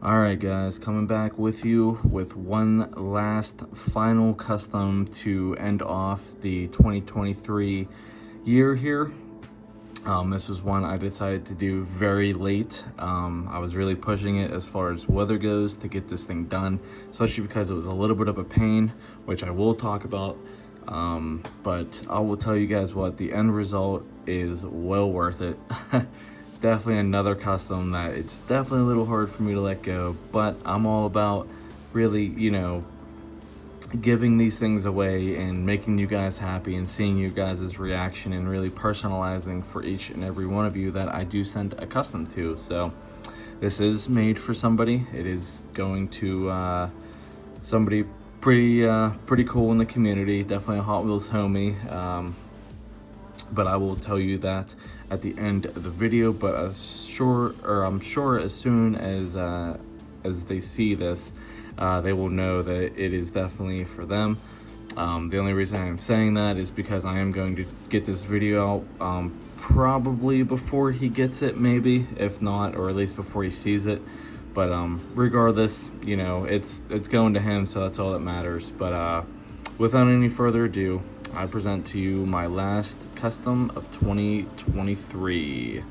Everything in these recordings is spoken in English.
Alright guys, coming back with you with one last final custom to end off the 2023 year here. This is one I decided to do very late. I was really pushing it as far as weather goes to get this thing done, especially because it was a little bit of a pain, which I will talk about. But I will tell you guys what, the end result is well worth it. Definitely another custom that it's definitely a little hard for me to let go, but I'm all about really, giving these things away and making you guys happy and seeing you guys' reaction and really personalizing for each and every one of you that I do send a custom to. So this is made for somebody. It is going to somebody pretty cool in the community, definitely a Hot Wheels homie. But I will tell you that at the end of the video. But I'm sure as soon as they see this, they will know that it is definitely for them. The only reason I'm saying that is because I am going to get this video out probably before he gets it, maybe, if not, or at least before he sees it. But regardless, it's going to him, so that's all that matters. But without any further ado, I present to you my last custom of 2023.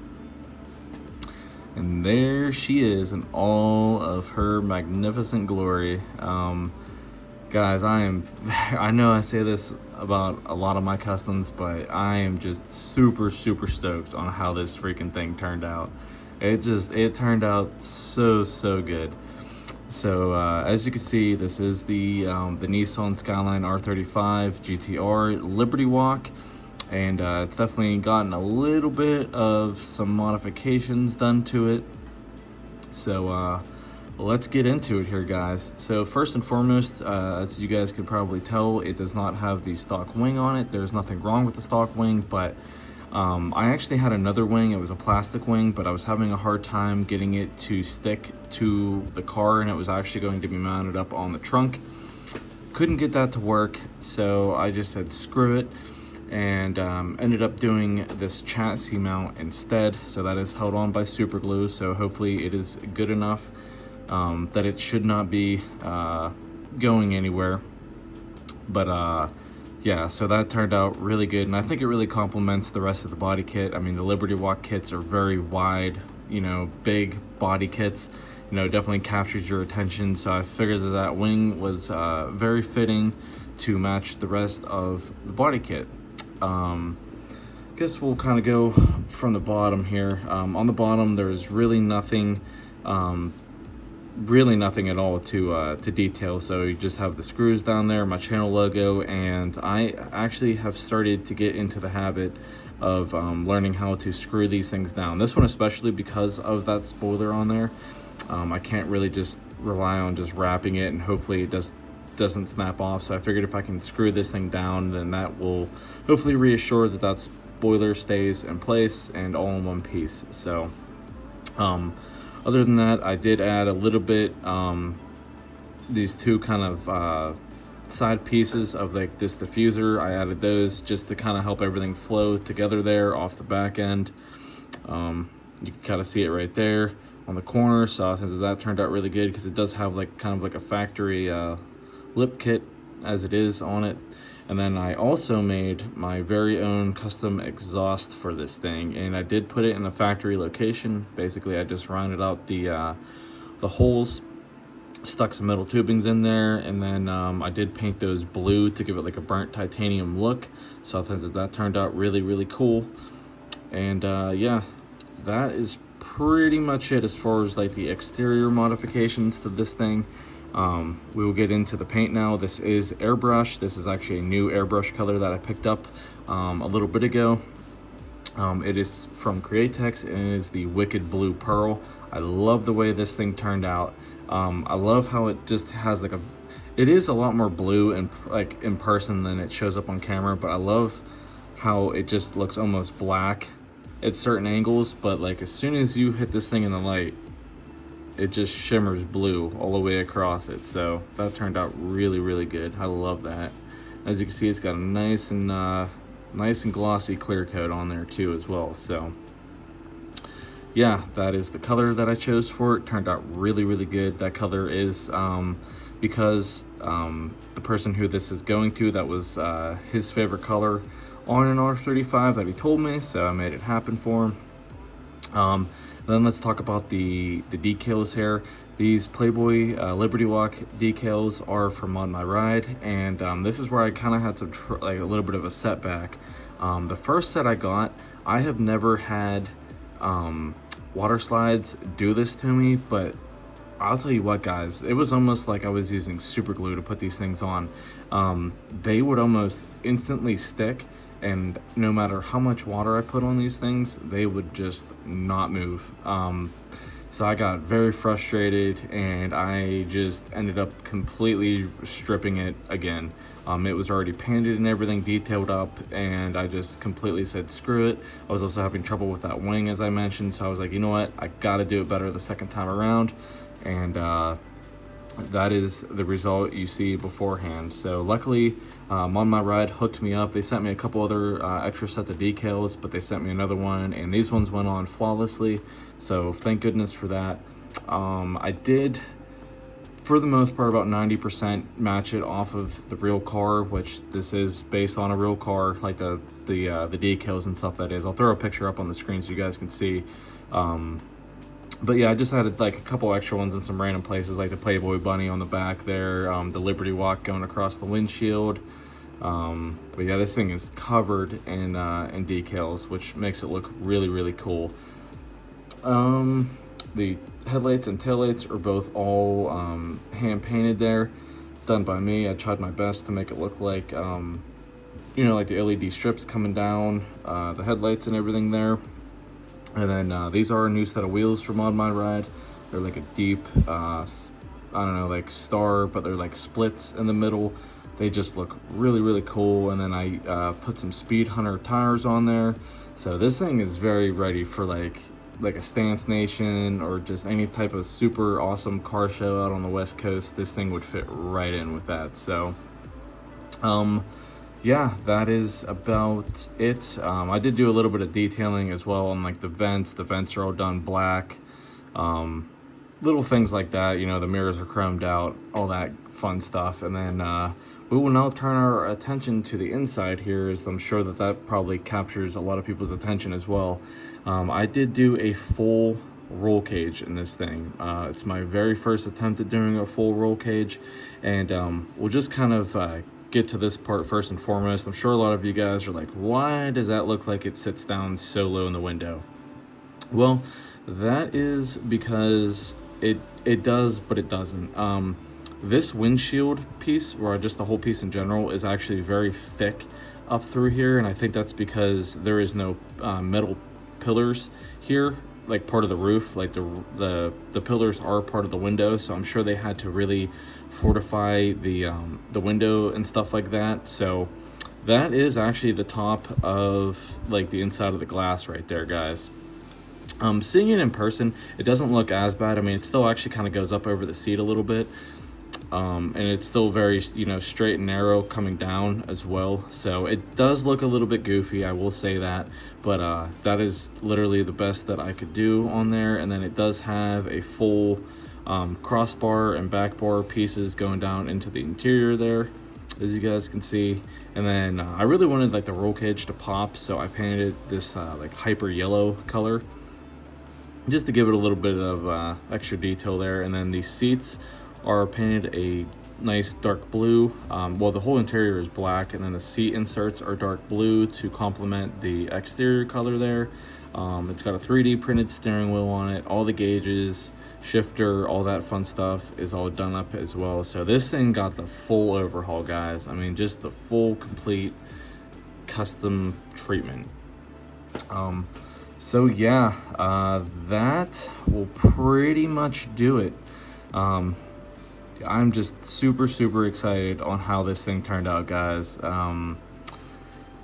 And there she is in all of her magnificent glory. Guys, I know I say this about a lot of my customs, but I am just super stoked on how this freaking thing turned out. It turned out so good. So as you can see, this is the Nissan Skyline R35 GTR Liberty Walk, and it's definitely gotten a little bit of some modifications done to it. So let's get into it here, guys. So first and foremost, as you guys can probably tell, it does not have the stock wing on it. There's nothing wrong with the stock wing, but I actually had another wing. It was a plastic wing, but I was having a hard time getting it to stick to the car, and it was actually going to be mounted up on the trunk. Couldn't get that to work, so I just said screw it, and ended up doing this chassis mount instead. So that is held on by super glue, so hopefully it is good enough that it should not be going anywhere. But yeah, so that turned out really good, and I think it really complements the rest of the body kit. I mean, the Liberty Walk kits are very wide, big body kits, definitely captures your attention. So I figured that wing was very fitting to match the rest of the body kit. Guess we'll kind of go from the bottom here. On the bottom, there's really nothing at all to detail. So you just have the screws down there, my channel logo, and I actually have started to get into the habit of learning how to screw these things down. This one especially, because of that spoiler on there. I can't really just rely on just wrapping it and hopefully it doesn't snap off. So I figured if I can screw this thing down, then that will hopefully reassure that that spoiler stays in place and all in one piece. So other than that, I did add a little bit, these two kind of side pieces of like this diffuser. I added those just to kind of help everything flow together there off the back end. You can kind of see it right there on the corner. So I think that turned out really good because it does have like kind of like a factory lip kit as it is on it. And then I also made my very own custom exhaust for this thing, and I did put it in the factory location. Basically, I just rounded out the holes, stuck some metal tubings in there, and then I did paint those blue to give it like a burnt titanium look. So I think that turned out really cool. And yeah, that is pretty much it as far as like the exterior modifications to this thing. We will get into the paint now. This is airbrush. This is actually a new airbrush color that I picked up a little bit ago. It is from Createx, and it is the Wicked Blue Pearl. I love the way this thing turned out. I love how it just has like it is a lot more blue in person than it shows up on camera, but I love how it just looks almost black at certain angles, but like as soon as you hit this thing in the light, it just shimmers blue all the way across it. So that turned out really good. I love that. As you can see, it's got a nice and glossy clear coat on there too as well. So yeah, that is the color that I chose for it. Turned out really good. That color is because the person who this is going to, that was his favorite color on an R35 that he told me, so I made it happen for him. Then let's talk about the decals here. These Playboy Liberty Walk decals are from On My Ride, and this is where I kind of had some like a little bit of a setback. The first set I got, I have never had water slides do this to me, but I'll tell you what, guys, it was almost like I was using super glue to put these things on. They would almost instantly stick, and no matter how much water I put on these things, they would just not move. So I got very frustrated, and I just ended up completely stripping it again. It was already painted and everything detailed up, and I just completely said screw it. I was also having trouble with that wing, as I mentioned, so I was like, you know what, I gotta do it better the second time around. And that is the result you see beforehand. So luckily, On My Ride hooked me up. They sent me a couple other extra sets of decals, but they sent me another one, and these ones went on flawlessly, so thank goodness for that. I did, for the most part, about 90% match it off of the real car, which this is based on a real car, like the decals and stuff that is. I'll throw a picture up on the screen so you guys can see. But yeah, I just added like a couple extra ones in some random places, like the Playboy bunny on the back there, the Liberty Walk going across the windshield. But yeah, this thing is covered in decals, which makes it look really cool. The headlights and taillights are both all hand painted there, done by me. I tried my best to make it look like, like the LED strips coming down the headlights and everything there. And then these are a new set of wheels from On My Ride. They're like a deep, I don't know, like star, but they're like splits in the middle. They just look really cool. And then I put some Speed Hunter tires on there. So this thing is very ready for like a Stance Nation or just any type of super awesome car show out on the West Coast. This thing would fit right in with that. So, yeah, that is about it. I did do a little bit of detailing as well on like the vents. The vents are all done black. Little things like that, the mirrors are chromed out, all that fun stuff. And then we will now turn our attention to the inside here, as I'm sure that probably captures a lot of people's attention as well. I did do a full roll cage in this thing. It's my very first attempt at doing a full roll cage, and we'll just kind of get to this part first and foremost. I'm sure a lot of you guys are like, why does that look like it sits down so low in the window? Well, that is because it does, but it doesn't. This windshield piece, or just the whole piece in general, is actually very thick up through here, and I think that's because there is no metal pillars here, like part of the roof. Like the pillars are part of the window, so I'm sure they had to really fortify the window and stuff like that. So that is actually the top of like the inside of the glass right there, guys. Seeing it in person, it doesn't look as bad. I mean, it still actually kind of goes up over the seat a little bit, and it's still very straight and narrow coming down as well. So it does look a little bit goofy, I will say that, but that is literally the best that I could do on there. And then it does have a full crossbar and back bar pieces going down into the interior there, as you guys can see. And then I really wanted like the roll cage to pop, so I painted it this like hyper yellow color, just to give it a little bit of extra detail there. And then the seats are painted a nice dark blue. Well, the whole interior is black, and then the seat inserts are dark blue to complement the exterior color there. It's got a 3D printed steering wheel on it. All the gauges, shifter, all that fun stuff is all done up as well. So this thing got the full overhaul, guys. I mean, just the full complete custom treatment. So yeah, that will pretty much do it. I'm just super excited on how this thing turned out, guys.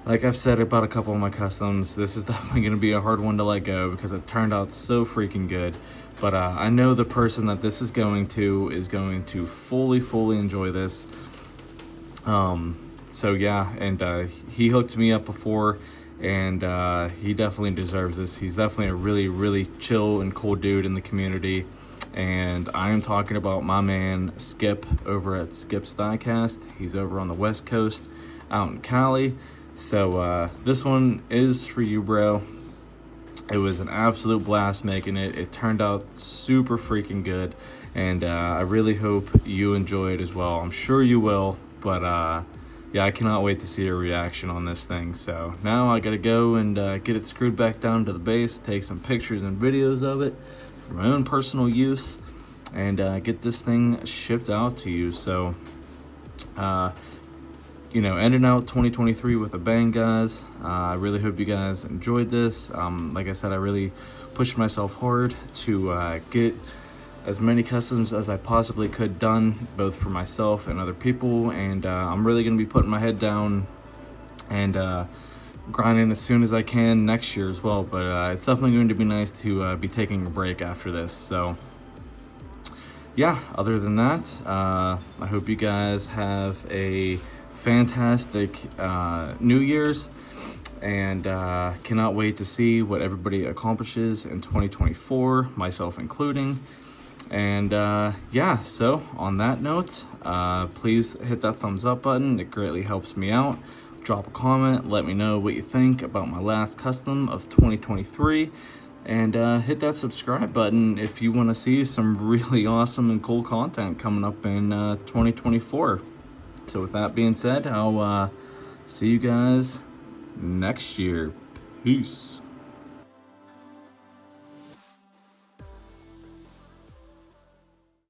Like I've said about a couple of my customs, this is definitely going to be a hard one to let go because it turned out so freaking good. But I know the person that this is going to fully enjoy this. So yeah, and he hooked me up before, and he definitely deserves this. He's definitely a really, really chill and cool dude in the community. And I am talking about my man Skip over at Skip's Diecast. He's over on the West Coast, out in Cali. So this one is for you, bro. It was an absolute blast making it. It turned out super freaking good, and I really hope you enjoy it as well. I'm sure you will, but yeah, I cannot wait to see your reaction on this thing. So now I gotta go and get it screwed back down to the base, take some pictures and videos of it for my own personal use, and get this thing shipped out to you. So you know, ending out 2023 with a bang, guys. I really hope you guys enjoyed this. Like I said, I really pushed myself hard to get as many customs as I possibly could done, both for myself and other people. And I'm really going to be putting my head down and grinding as soon as I can next year as well. But it's definitely going to be nice to be taking a break after this. So yeah, other than that, I hope you guys have a fantastic New Year's, and cannot wait to see what everybody accomplishes in 2024, myself including. And yeah, so on that note, please hit that thumbs up button. It greatly helps me out. Drop a comment, let me know what you think about my last custom of 2023, and hit that subscribe button if you want to see some really awesome and cool content coming up in 2024. So with that being said, I'll see you guys next year. Peace.